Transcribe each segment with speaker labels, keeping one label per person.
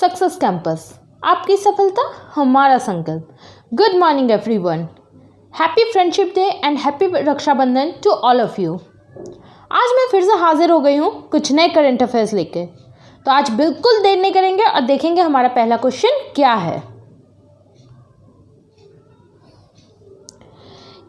Speaker 1: Success campus, आपकी सफलता हमारा संकल्प। Good morning everyone, happy friendship day and happy Rakshabandhan to all of you. आज मैं फिर से हाजिर हो गई हूँ कुछ नए करंट अफेयर्स लेके। तो आज बिल्कुल देर नहीं करेंगे और देखेंगे हमारा पहला क्वेश्चन क्या है।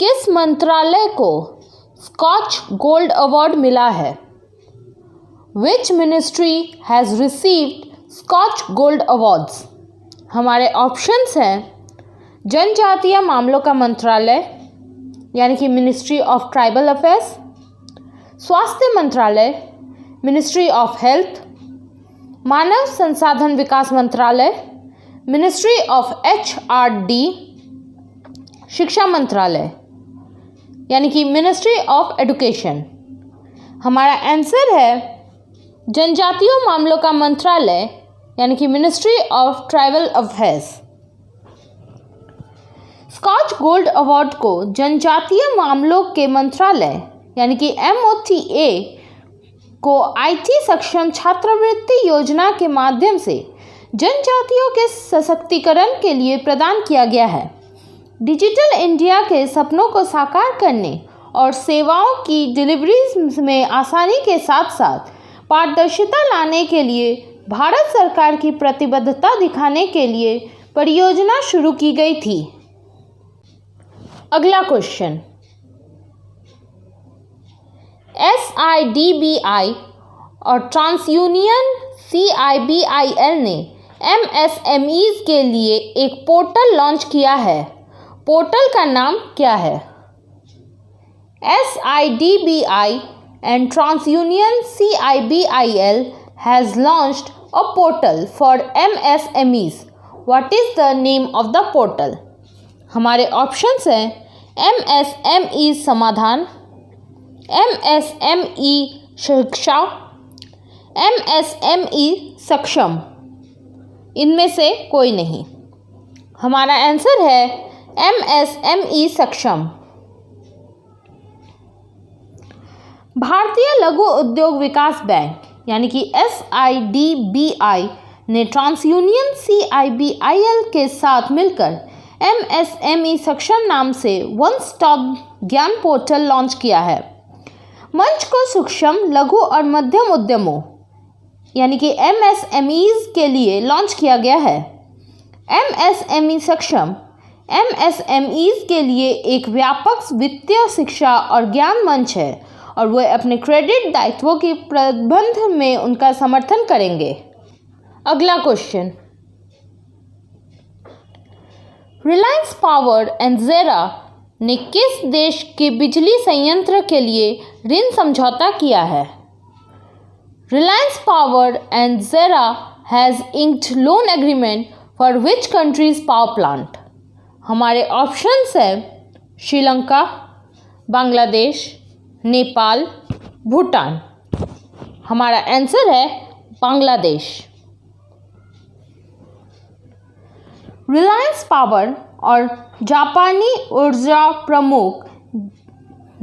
Speaker 1: किस मंत्रालय को स्कॉच गोल्ड अवार्ड मिला है? Which ministry has received Skoch gold awards? हमारे ऑप्शंस हैं जनजातीय मामलों का मंत्रालय यानी कि मिनिस्ट्री ऑफ ट्राइबल अफेयर्स, स्वास्थ्य मंत्रालय मिनिस्ट्री ऑफ हेल्थ, मानव संसाधन विकास मंत्रालय मिनिस्ट्री ऑफ HRD, शिक्षा मंत्रालय यानी कि मिनिस्ट्री ऑफ एजुकेशन। हमारा आंसर है जनजातीय मामलों का मंत्रालय यानी कि ministry of tribal affairs. Scotch gold award को जनजातीय मामलों के मंत्रालय यानी कि MOTA को IT सक्षम छात्रवृत्ति योजना के माध्यम से जनजातियों के सशक्तिकरण के लिए प्रदान किया गया है। डिजिटल इंडिया के सपनों को साकार करने और सेवाओं की डिलीवरी में आसानी के साथ साथ पारदर्शिता लाने के लिए भारत सरकार की प्रतिबद्धता दिखाने के लिए परियोजना शुरू की गई थी। अगला क्वेश्चन, SIDBI और ट्रांसयूनियन CIBIL ने MSMEs के लिए एक पोर्टल लॉन्च किया है। पोर्टल का नाम क्या है? SIDBI and TransUnion CIBIL has launched a portal for MSMEs. What is the name of the portal? हमारे ऑप्शंस हैं MSME समाधान, MSME शिक्षा, MSME सक्षम। इनमें से कोई नहीं। हमारा आंसर है MSME सक्षम। भारतीय लघु उद्योग विकास बैंक यानी कि SIDBI ने ट्रांसयूनियन CIBIL के साथ मिलकर MSME सक्षम नाम से वन स्टॉप ज्ञान पोर्टल लॉन्च किया है। मंच को सूक्ष्म लघु और मध्यम उद्यमों यानी कि MSMEs के लिए लॉन्च किया गया है। MSME सक्षम MSMEs के लिए एक व्यापक वित्तीय शिक्षा और ज्ञान मंच है और वे अपने क्रेडिट दायित्वों के प्रबंध में उनका समर्थन करेंगे। अगला क्वेश्चन, रिलायंस पावर एंड जेरा ने किस देश के बिजली संयंत्र के लिए ऋण समझौता किया है? रिलायंस पावर एंड जेरा has inked loan agreement for which countries power plant? हमारे ऑप्शंस हैं श्रीलंका, बांग्लादेश, नेपाल, भूटान। हमारा आंसर है बांग्लादेश। रिलायंस पावर और जापानी ऊर्जा प्रमुख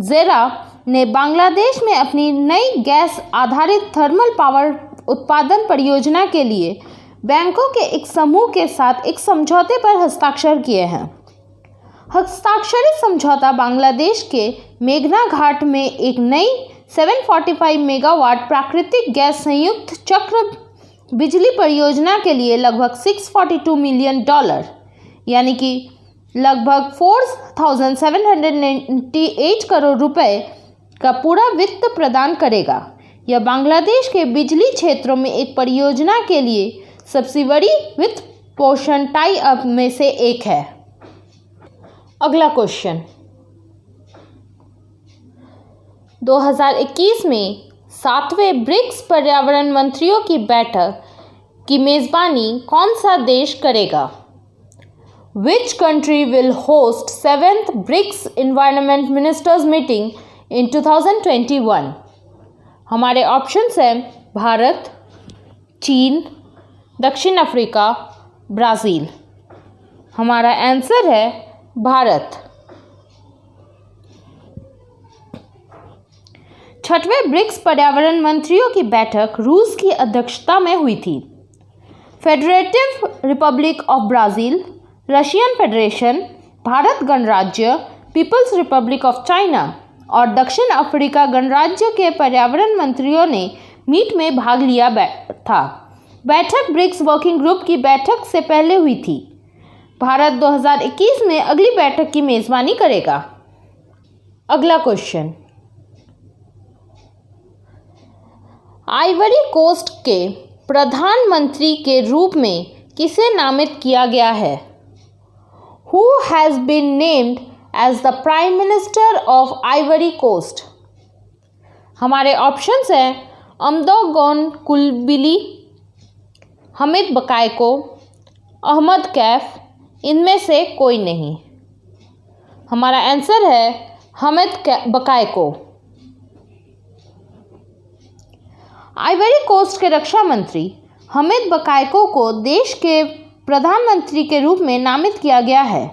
Speaker 1: जेरा ने बांग्लादेश में अपनी नई गैस आधारित थर्मल पावर उत्पादन परियोजना के लिए बैंकों के एक समूह के साथ एक समझौते पर हस्ताक्षर किए हैं। हस्ताक्षरित समझौता बांग्लादेश के मेघना घाट में एक नई 745 मेगावाट प्राकृतिक गैस संयुक्त चक्र बिजली परियोजना के लिए लगभग $642 मिलियन यानी कि लगभग 4,798 करोड़ रुपए का पूरा वित्त प्रदान करेगा। यह बांग्लादेश के बिजली क्षेत्रों में एक परियोजना के लिए सबसे बड़ी वित्त पोषण टाई अप में से एक है। अगला क्वेश्चन, 2021 में 7वें ब्रिक्स पर्यावरण मंत्रियों की बैठक की मेज़बानी कौन सा देश करेगा? Which country will host 7th BRICS environment ministers meeting in 2021? हमारे ऑप्शंस हैं भारत, चीन, दक्षिण अफ्रीका, ब्राज़ील। हमारा आंसर है भारत। 6वें ब्रिक्स पर्यावरण मंत्रियों की बैठक रूस की अध्यक्षता में हुई थी। Federative Republic of Brazil, Russian Federation, Bharat गणराज्य, पीपल्स रिपब्लिक ऑफ चाइना और दक्षिण अफ्रीका गणराज्य के पर्यावरण मंत्रियों ने मीट में भाग लिया था। बैठक ब्रिक्स वर्किंग ग्रुप की बैठक से पहले हुई थी। भारत 2021 में अगली बैठक की मेजबानी करेगा। अगला क्वेश्चन, आइवरी कोस्ट के प्रधानमंत्री के रूप में किसे नामित किया गया है? Who has been named as the Prime Minister of Ivory Coast? हमारे ऑप्शंस हैं अम्दोगोन कुलबिली, हमिद बकायको, अहमद कैफ, इनमें से कोई नहीं। हमारा आंसर है हमिद बकायको। आइवरी कोस्ट के रक्षा मंत्री हमिद बकायको को देश के प्रधानमंत्री के रूप में नामित किया गया है।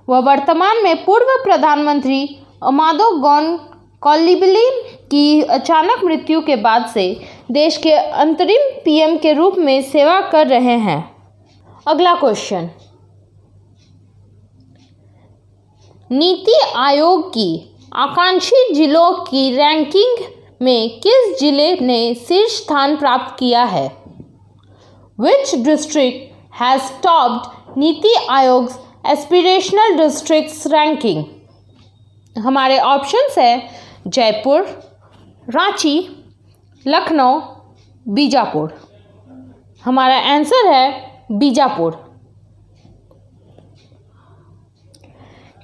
Speaker 1: वह वर्तमान में पूर्व प्रधानमंत्री अमादो गोन कौलिबिली की अचानक मृत्यु के बाद से देश के अंतरिम पीएम के रूप में सेवा कर रहे हैं। अगला क्वेश्चन, नीति आयोग की आकांक्षी जिलों की रैंकिंग में किस जिले ने शीर्ष स्थान प्राप्त किया है? Which district has topped NITI Aayog aspirational districts ranking? हमारे ऑप्शंस हैं जयपुर, रांची, लखनऊ, बीजापुर। हमारा आंसर है बीजापुर।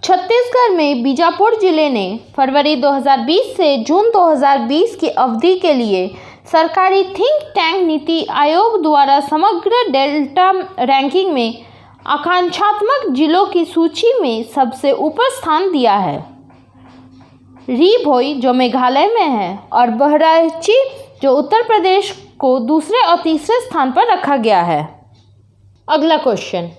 Speaker 1: छत्तीसगढ़ में बीजापुर जिले ने फरवरी 2020 से जून 2020 की अवधि के लिए सरकारी थिंक टैंक नीति आयोग द्वारा समग्र डेल्टा रैंकिंग में आकांक्षात्मक जिलों की सूची में सबसे ऊपर स्थान दिया है। री भोई जो मेघालय में है और बहराइच जो उत्तर प्रदेश को दूसरे और तीसरे स्थान पर रखा गया है। अगला क्वेश्चन,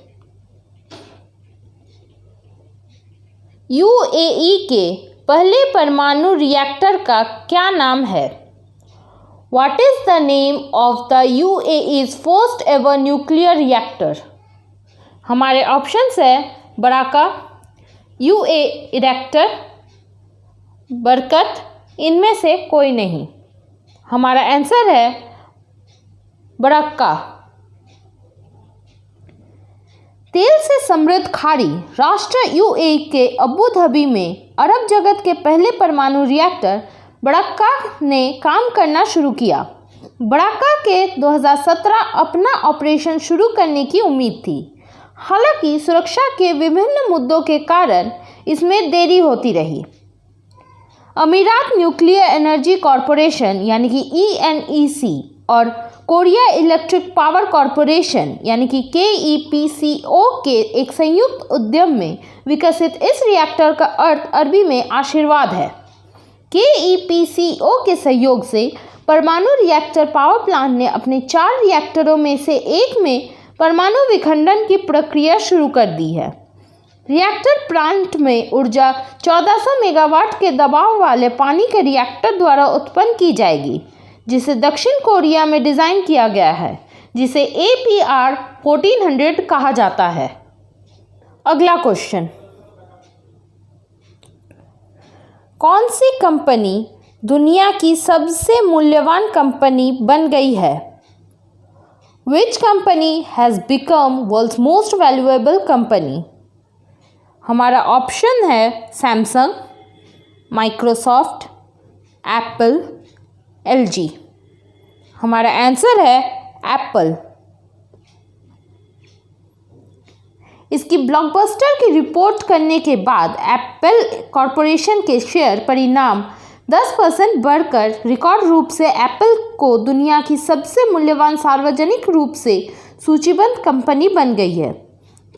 Speaker 1: यूएई के पहले परमाणु रिएक्टर का क्या नाम है? What is the name of the UAE's first ever nuclear reactor? हमारे ऑप्शंस है बराका, यूए रिएक्टर, बरकत, इनमें से कोई नहीं। हमारा आंसर है बराका। तेल से समृद्ध खाड़ी राष्ट्र यूएई के अबू धाबी में अरब जगत के पहले परमाणु रिएक्टर बड़क्का ने काम करना शुरू किया। बड़क्का के 2017 अपना ऑपरेशन शुरू करने की उम्मीद थी। हालांकि सुरक्षा के विभिन्न मुद्दों के कारण इसमें देरी होती रही। अमीरात न्यूक्लियर एनर्जी कॉरपोरेशन यानी कि ENEC और कोरिया इलेक्ट्रिक पावर कॉरपोरेशन यानी कि KEPCO के एक संयुक्त उद्यम में विकसित इस रिएक्टर का अर्थ अरबी में आशीर्वाद है। KEPCO के सहयोग से परमाणु रिएक्टर पावर प्लांट ने अपने 4 रिएक्टरों में से एक में परमाणु विखंडन की प्रक्रिया शुरू कर दी है। रिएक्टर प्लांट में ऊर्जा 1400 मेगावाट के दबाव वाले पानी के रिएक्टर द्वारा उत्पन्न की जाएगी, जिसे दक्षिण कोरिया में डिज़ाइन किया गया है, जिसे APR 1400 कहा जाता है। अगला क्वेश्चन, कौन सी कंपनी दुनिया की सबसे मूल्यवान कंपनी बन गई है? Which company has become world's most valuable company? हमारा ऑप्शन है सैमसंग, माइक्रोसॉफ्ट, एप्पल, LG। हमारा आंसर है एप्पल। इसकी ब्लॉकबस्टर की रिपोर्ट करने के बाद एप्पल कॉरपोरेशन के शेयर परिणाम 10% बढ़कर रिकॉर्ड रूप से एप्पल को दुनिया की सबसे मूल्यवान सार्वजनिक रूप से सूचीबद्ध कंपनी बन गई है।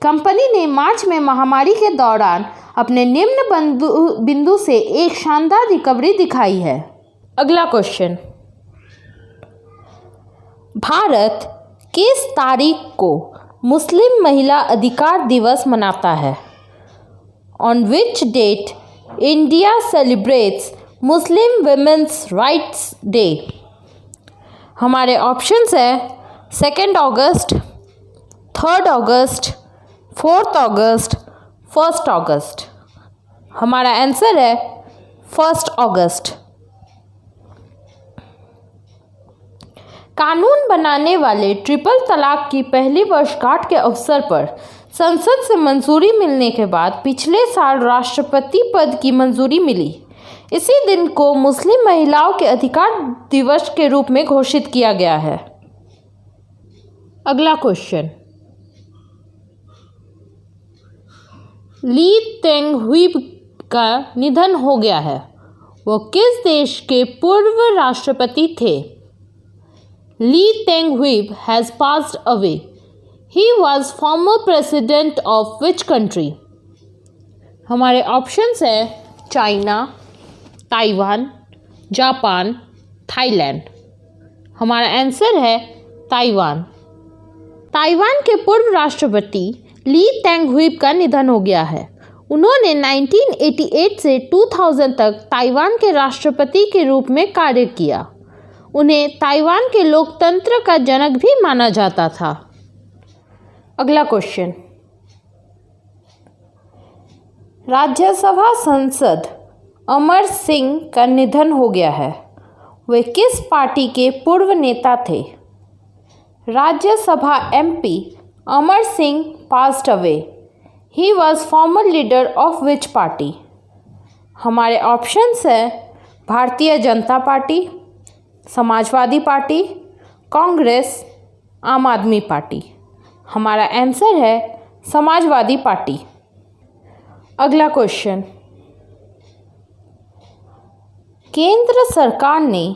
Speaker 1: कंपनी ने मार्च में महामारी के दौरान अपने निम्न बिंदु से एक शानदार रिकवरी दिखाई है। अगला क्वेश्चन, भारत किस तारीख को मुस्लिम महिला अधिकार दिवस मनाता है? On which date India celebrates Muslim women's rights day? हमारे ऑप्शंस है 2 अगस्त, 3 अगस्त, 4 अगस्त, 1 अगस्त? हमारा आंसर है 1 अगस्त। कानून बनाने वाले ट्रिपल तलाक की पहली वर्षगांठ के अवसर पर संसद से मंजूरी मिलने के बाद पिछले साल राष्ट्रपति पद की मंजूरी मिली। इसी दिन को मुस्लिम महिलाओं के अधिकार दिवस के रूप में घोषित किया गया है। अगला क्वेश्चन, ली तेंग हुई का निधन हो गया है। वो किस देश के पूर्व राष्ट्रपति थे? Lee Teng-hui has passed away. He was former president of which country? हमारे ऑप्शंस है चाइना, ताइवान, जापान, थाईलैंड। हमारा आंसर है ताइवान। ताइवान के पूर्व राष्ट्रपति ली तेंग हुई का निधन हो गया है। उन्होंने 1988 से 2000 तक ताइवान के राष्ट्रपति के रूप में कार्य किया। उन्हें ताइवान के लोकतंत्र का जनक भी माना जाता था। अगला क्वेश्चन, राज्यसभा सांसद अमर सिंह का निधन हो गया है। वे किस पार्टी के पूर्व नेता थे? Rajya Sabha MP Amar Singh passed away. He was former leader of which party? हमारे ऑप्शंस है भारतीय जनता पार्टी, समाजवादी पार्टी, कांग्रेस, आम आदमी पार्टी। हमारा आंसर है समाजवादी पार्टी। अगला क्वेश्चन, केंद्र सरकार ने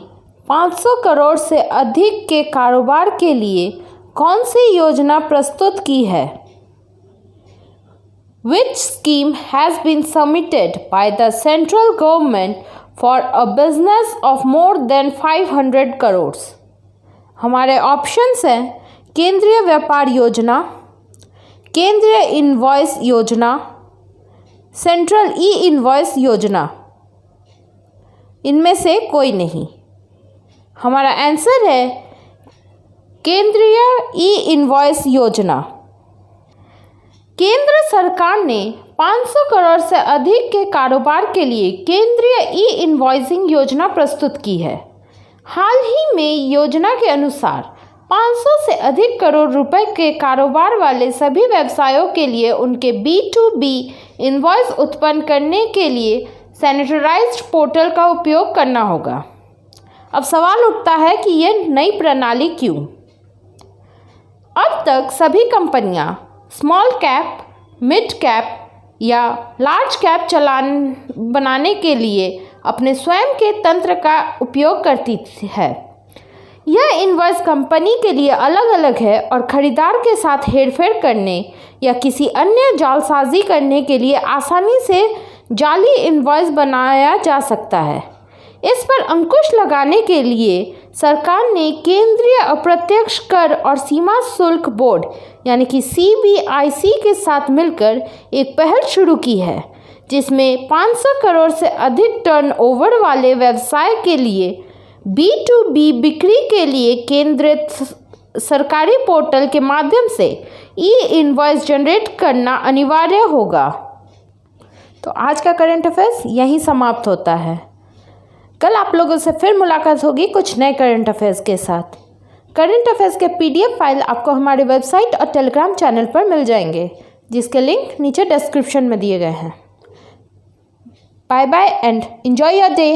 Speaker 1: 500 करोड़ से अधिक के कारोबार के लिए कौन सी योजना प्रस्तुत की है? Which scheme has been submitted by the central government for a business of more than 500 crores? हमारे ऑप्शंस हैं केंद्रीय व्यापार योजना, केंद्रीय इनवॉइस योजना, सेंट्रल ई इनवॉइस योजना। इनमें से कोई नहीं। हमारा आंसर है केंद्रीय ई इनवॉइस योजना। केंद्र सरकार ने 500 करोड़ से अधिक के कारोबार के लिए केंद्रीय ई इनवॉइसिंग योजना प्रस्तुत की है। हाल ही में योजना के अनुसार 500 से अधिक करोड़ रुपए के कारोबार वाले सभी व्यवसायों के लिए उनके B2B इनवॉइस उत्पन्न करने के लिए सैनिटराइज्ड पोर्टल का उपयोग करना होगा। अब सवाल उठता है कि यह नई प्रणाली क्यों? अब तक सभी कंपनियां स्मॉल कैप, मिड कैप या लार्ज कैप बनाने के लिए अपने स्वयं के तंत्र का उपयोग करती है। यह इनवॉइस कंपनी के लिए अलग अलग है और खरीदार के साथ हेरफेर करने या किसी अन्य जालसाजी करने के लिए आसानी से जाली इनवॉइस बनाया जा सकता है। इस पर अंकुश लगाने के लिए सरकार ने केंद्रीय अप्रत्यक्ष कर और सीमा शुल्क बोर्ड यानी कि CBIC के साथ मिलकर एक पहल शुरू की है, जिसमें 500 करोड़ से अधिक टर्नओवर वाले व्यवसाय के लिए B2B बिक्री के लिए केंद्रित सरकारी पोर्टल के माध्यम से ई इनवॉइस जनरेट करना अनिवार्य होगा। तो आज का करंट अफेयर्स यहीं समाप्त होता है। कल आप लोगों से फिर मुलाकात होगी कुछ नए करंट अफेयर्स के साथ। करंट अफेयर्स के PDF फाइल आपको हमारे वेबसाइट और टेलीग्राम चैनल पर मिल जाएंगे, जिसके लिंक नीचे डिस्क्रिप्शन में दिए गए हैं। Bye bye and enjoy your day.